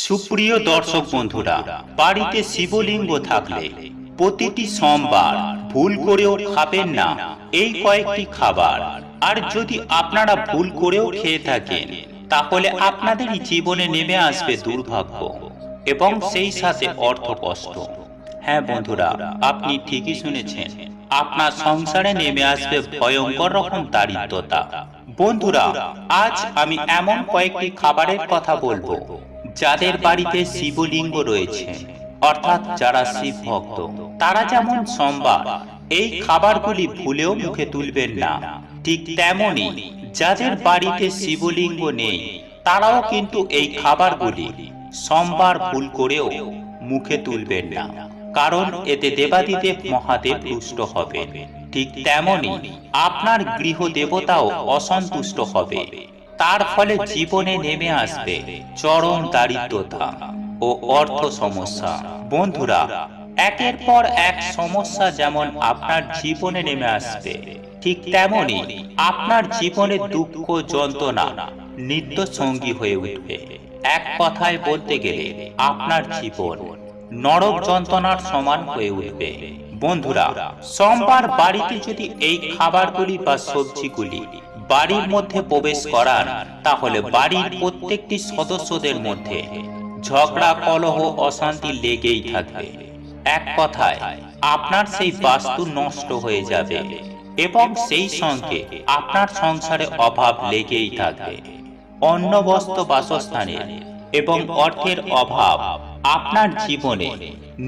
সুপ্রিয় দর্শক বন্ধুরা, বাড়িতে শিবলিঙ্গ থাকলে প্রতিটি সোমবার ভুল করেও খাবেন না এই কয়েকটি খাবার। আর যদি আপনারা ভুল করেও খেয়ে থাকেন, তাহলে আপনাদেরই জীবনে নেমে আসবে দুর্ভাগ্য এবং সেই সাথে অর্থ কষ্ট। হ্যাঁ বন্ধুরা, আপনি ঠিকই শুনেছেন, আপনার সংসারে নেমে আসবে ভয়ঙ্কর রকম দারিদ্রতা। বন্ধুরা, আজ আমি এমন কয়েকটি খাবারের কথা বলবো যাদের বাড়িতে শিবলিঙ্গ রয়েছে, অর্থাৎ যারা শিব ভক্ত, তারা যেমন সোমবার এই খাবারগুলি ভুলেও মুখে তুলবেন না, ঠিক তেমনি যাদের বাড়িতে শিবলিঙ্গ নেই তারাও কিন্তু এই খাবারগুলি সোমবার ভুল করেও মুখে তুলবেন না, কারণ এতে দেবাদিদেব মহাদেব তুষ্ট হবেন। ঠিক তেমনি আপনার গৃহ দেবতাও অসন্তুষ্ট হবে। তার ফলে জীবনে নেমে আসবে চরম দারিদ্রতা ও অর্থ সমস্যা। বন্ধুরা, একের পর এক সমস্যা যেমন আপনার জীবনে নেমে আসবে, ঠিক তেমনি আপনার জীবনে দুঃখ যন্ত্রণা নিত্য সঙ্গী হয়ে উঠবে। এক কথায় বলতে গেলে আপনার জীবন নরক যন্ত্রণার সমান হয়ে উঠবে। বন্ধুরা, সোমবার বাড়িতে যদি এই খাবারগুলি বা সবজিগুলি বাড়ির মধ্যে প্রবেশ করান, তাহলে বাড়ির প্রত্যেকটি সদস্যদের মধ্যে ঝগড়া কলহ অশান্তি লেগেই থাকবে। এক কথায় আপনার সেই বাস্তু নষ্ট হয়ে যাবে এবং সেই সঙ্গে আপনার সংসারে অভাব লেগেই থাকবে। অন্ন বস্ত্র বাসস্থানের এবং অর্থের অভাব আপনার জীবনে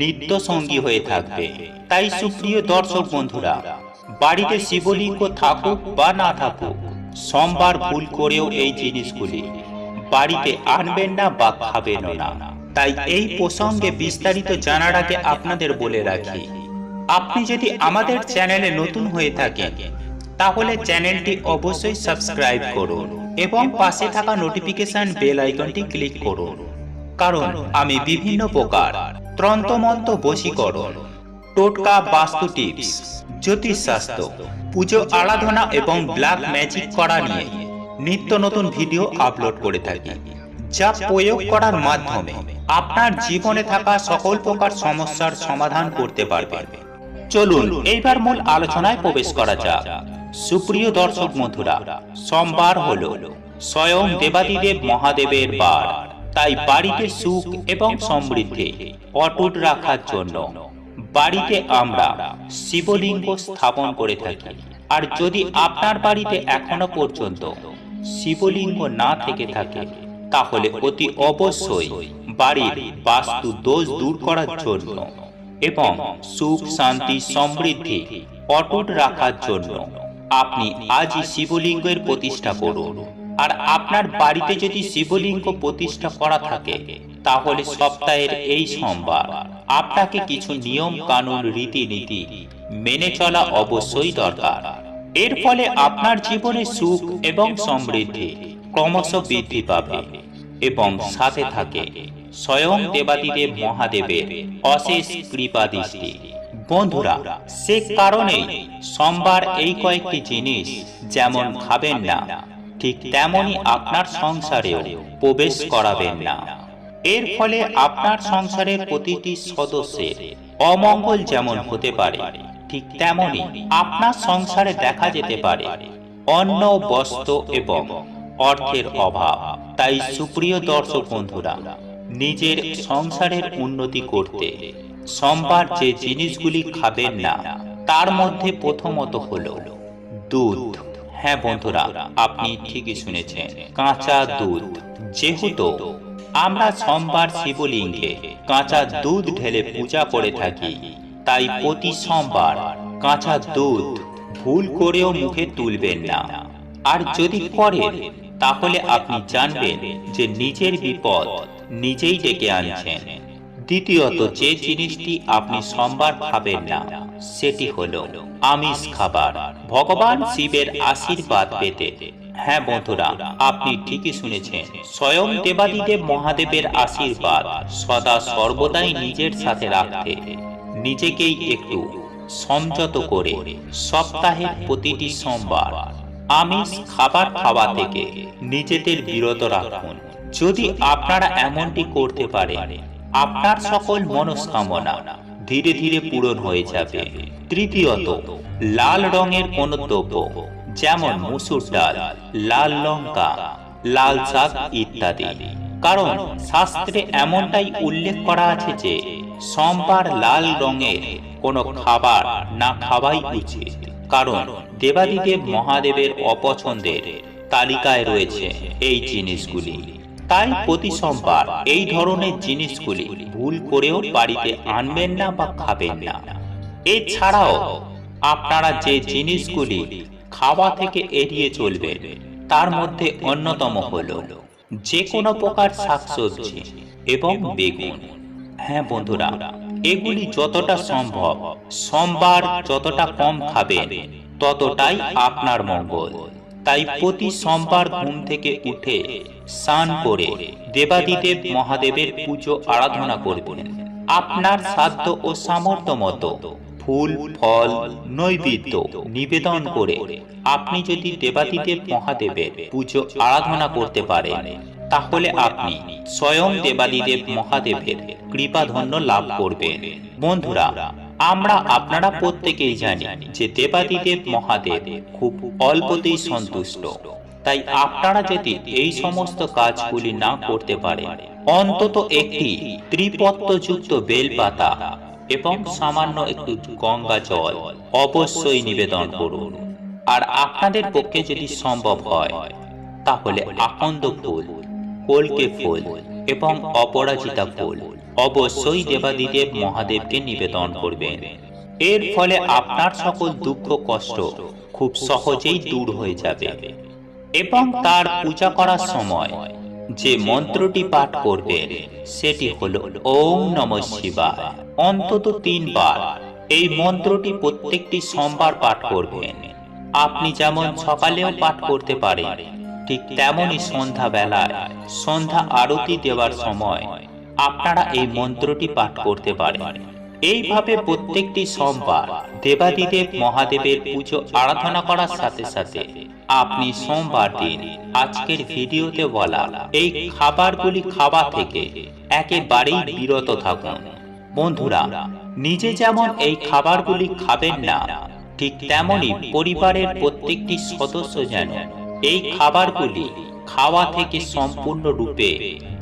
নিত্য সঙ্গী হয়ে থাকবে। তাই সুপ্রিয় দর্শক বন্ধুরা, বাড়িতে শিবলিঙ্গ থাকুক বা না থাকুক, সোমবার ভুল করেও এই জিনিসগুলি বাড়িতে আনবেন না বা খাবেন না। তাই এই প্রসঙ্গে বিস্তারিত জানার আগে আপনাদের বলে রাখি, আপনি যদি আমাদের চ্যানেলে নতুন হয়ে থাকেন, তাহলে চ্যানেলটি অবশ্যই সাবস্ক্রাইব করুন এবং পাশে থাকা নোটিফিকেশন বেল আইকনটি ক্লিক করুন, কারণ আমি বিভিন্ন প্রকার তন্ত্রমন্ত্র, বশীকরণ, টোটকা, বাস্তু টিপস, জ্যোতিষশাস্ত্র, পুজো আরাধনা এবং ব্ল্যাক ম্যাজিক করা নিয়ে নিত্য নতুন ভিডিও আপলোড করে থাকি, যা প্রয়োগ করার মাধ্যমে আপনার জীবনে থাকা সকল প্রকার সমস্যার সমাধান করতে পারবেন। চলুন এইবার মূল আলোচনায় প্রবেশ করা যাক। সুপ্রিয় দর্শক বন্ধুরা, সোমবার হলো স্বয়ং দেবাদিদেব মহাদেবের বার। তাই বাড়িতে সুখ এবং সমৃদ্ধি অটুট রাখার জন্য বাড়িতে আমরা শিবলিঙ্গ স্থাপন করে থাকি। আর যদি আপনার বাড়িতে এখনো পর্যন্ত শিবলিঙ্গ না থেকে থাকে, তাহলে অতি অবশ্যই বাড়ির বাস্তু দোষ দূর করার জন্য এবং সুখ শান্তি সমৃদ্ধি অটুট রাখার জন্য আপনি আজই শিবলিঙ্গের প্রতিষ্ঠা করুন। আর আপনার বাড়িতে যদি শিবলিঙ্গ প্রতিষ্ঠা করা থাকে, তাহলে সপ্তাহের এই সোমবার আপনাকে কিছু নিয়ম কানুন রীতিনীতি মেনে চলা অবশ্যই দরকার। এর ফলে আপনার জীবনে সুখ এবং সমৃদ্ধি ক্রমশ বৃদ্ধি পাবে এবং সাথে থাকে স্বয়ং দেবাদিদেব মহাদেবের অশেষ কৃপা দৃষ্টি। বন্ধুরা, সে কারণেই সোমবার এই কয়েকটি জিনিস যেমন খাবেন না, ঠিক তেমনি আপনার সংসারেও প্রবেশ করাবেন না। এর ফলে আপনার সংসারের প্রতিটি সদস্যের অমঙ্গল যেমন হতে পারে, ঠিক তেমনি আপনার সংসারে দেখা যেতে পারে অন্ন, বস্ত্র এবং অর্থের অভাব। তাই সুপ্রিয় দর্শক বন্ধুরা, নিজের সংসারের উন্নতি করতে সোমবার যে জিনিসগুলি খাবেন না, তার মধ্যে প্রথমত হলো দুধ। হ্যাঁ বন্ধুরা, আপনি ঠিকই শুনেছেন, কাঁচা দুধ। যেহেতু আমরা সোমবার শিবলিঙ্গে কাঁচা দুধ ঢেলে পূজা করে থাকি, তাই প্রতি সোমবার কাঁচা দুধ ভুল করেও মুখে তুলবেন না। আর যদি করেন, তাহলে আপনি জানবেন যে নিজের বিপদ নিজেই ডেকে আনছেন। দ্বিতীয়ত যে জিনিসটি আপনি সোমবার খাবেন না, সেটি হলো আমিষ খাবার, ভগবান শিবের আশীর্বাদ পেতে। হ্যাঁ বন্ধুরা, আপনি ঠিকই শুনেছেন, স্বয়ং দেবাদিদেব মহাদেবের আশীর্বাদ সদা সর্বদাই নিজের সাথে রাখতে নিজেকেই একটু সংযত করে সপ্তাহের প্রতিটি সোমবার আমিষ খাবার খাওয়া থেকে নিজেদের বিরত রাখুন। যদি আপনারা এমনটি করতে পারেন, আপনার সকল মনস্কামনা ধীরে ধীরে পূরণ হয়ে যাবে। তৃতীয়ত, লাল রঙের কোনো দ্রব্য যেমন মসুর ডাল, লাল লঙ্কা, লাল শাক ইত্যাদি। কারণ শাস্ত্রে এমনটাই উল্লেখ করা আছে যে সোমবার লাল রঙের কোনো খাবার না খাওয়াই উচিত। কারণ দেবাদিদেব মহাদেবের অপছন্দের তালিকায় রয়েছে এই জিনিসগুলি। তাই প্রতি সোমবার এই ধরনের জিনিসগুলি ভুল করেও বাড়িতে আনবেন না বা খাবেন না। এছাড়াও আপনারা যে জিনিসগুলি খাওয়া থেকে এড়িয়ে চলবেন তার মধ্যে অন্যতম হলো যে কোনো প্রকার শাকসবজি এবং বেগুন। হ্যাঁ বন্ধুরা, এগুলি যতটা সম্ভব সোমবার যতটা কম খাবেন ততটাই আপনার মঙ্গল। তাই প্রতি সোমবার ঘুম থেকে উঠে স্নান করে দেবাদিদেব মহাদেবের পুজো আরাধনা করবেন। আপনার সাধ্য ও সামর্থ্য মতো ফুল ফল নৈবেদ্য নিবেদন করে আপনি যদি দেবাদিদেব মহাদেবের পুজো আরাধনা করতে পারেন, তাহলে আপনি স্বয়ং দেবাদিদেব মহাদেবের কৃপাধন্য লাভ করবেন। বন্ধুরা, আপনারা প্রত্যেকেই জানি যে দেবাদিদেব মহাদেব খুব অল্পতেই সন্তুষ্ট। তাই আপনারা যদি এই সমস্ত কাজগুলি না করতে পারেন, অন্তত একটি ত্রিপত্রযুক্ত বেলপাতা এবং সামান্য একটু গঙ্গা জল অবশ্যই নিবেদন করুন। আর আপনাদের পক্ষে যদি সম্ভব হয় তাহলে আকন্দ ফুল, কলকে ফুল এবং অপরাজিতা ফুল অবশ্যই দেবাদিদেব মহাদেবকে নিবেদন করবেন। এর ফলে আপনার সকল দুঃখ কষ্ট খুব সহজেই দূর হয়ে যাবে। এবং তার পূজা করার সময় যে মন্ত্রটি পাঠ করবেন সেটি হলো ওম নমঃ শিবায়। অন্তত 3 বার এই মন্ত্রটি প্রত্যেকটি সোমবার পাঠ করবেন। আপনি যেমন সকালেও পাঠ করতে পারেন, ঠিক তেমনই সন্ধ্যা বেলায় সন্ধ্যা আরতি দেওয়ার সময় আপনারা এই মন্ত্রটি পাঠ করতে পারেন। এইভাবে প্রত্যেকটি সোমবার দেবাদিদেব মহাদেবের পুজো আরাধনা করার সাথে সাথে আপনি সোমবার দিন আজকের ভিডিওতে বলা এই খাবারগুলি খাওয়া থেকে একেবারেই বিরত থাকুন। বন্ধুরা, নিজে যেমন এই খাবারগুলি খাবেন না, ঠিক তেমনি পরিবারের প্রত্যেকটি সদস্য যেন এই খাবারগুলি খাওয়া থেকে সম্পূর্ণরূপে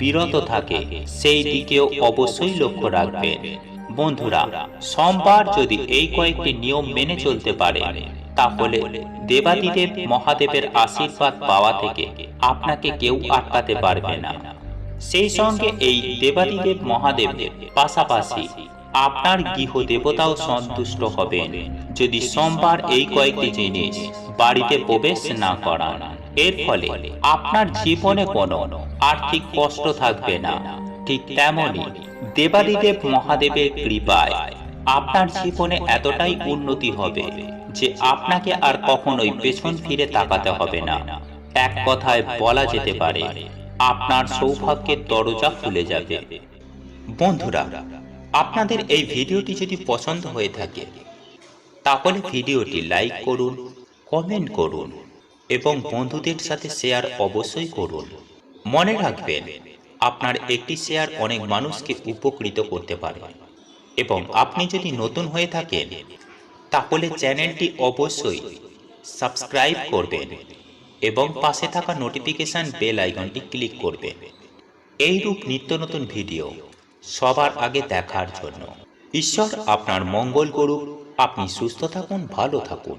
বিরত থাকে সেই দিকেও অবশ্যই লক্ষ্য রাখবেন। বন্ধুরা, সোমবার যদি এই কয়েকটি নিয়ম মেনে চলতে পারে, তাহলে দেবাদিদেব মহাদেবের আশীর্বাদ পাওয়া থেকে আপনাকে কেউ আটকাতে পারবে না। সেই সঙ্গে এই দেবাদিদেব মহাদেবের পাশাপাশি আপনার গৃহ দেবতাও সন্তুষ্ট হবেন যদি সোমবার এই কয়েকটি জিনিস বাড়িতে প্রবেশ না করান। এর ফলে আপনার জীবনে কোনো আর্থিক কষ্ট থাকবে না। ঠিক তেমনি দেবাদিদেব মহাদেবের কৃপায় আপনার জীবনে এতটাই উন্নতি হবে যে আপনাকে আর কখনোই পেছন ফিরে তাকাতে হবে না। এক কথায় বলা যেতে পারে আপনার সৌভাগ্যের দরজা খুলে যাবে। বন্ধুরা, আপনাদের এই ভিডিওটি যদি পছন্দ হয়ে থাকে তাহলে ভিডিওটি লাইক করুন, কমেন্ট করুন এবং বন্ধুদের সাথে শেয়ার অবশ্যই করুন। মনে রাখবেন, আপনার একটি শেয়ার অনেক মানুষকে উপকৃত করতে পারে। এবং আপনি যদি নতুন হয়ে থাকেন তাহলে চ্যানেলটি অবশ্যই সাবস্ক্রাইব করবেন এবং পাশে থাকা নোটিফিকেশন বেল আইকনটি ক্লিক করবেন এইরূপ নিত্য নতুন ভিডিও সবার আগে দেখার জন্য। ঈশ্বর আপনার মঙ্গল করুক। আপনি সুস্থ থাকুন, ভালো থাকুন।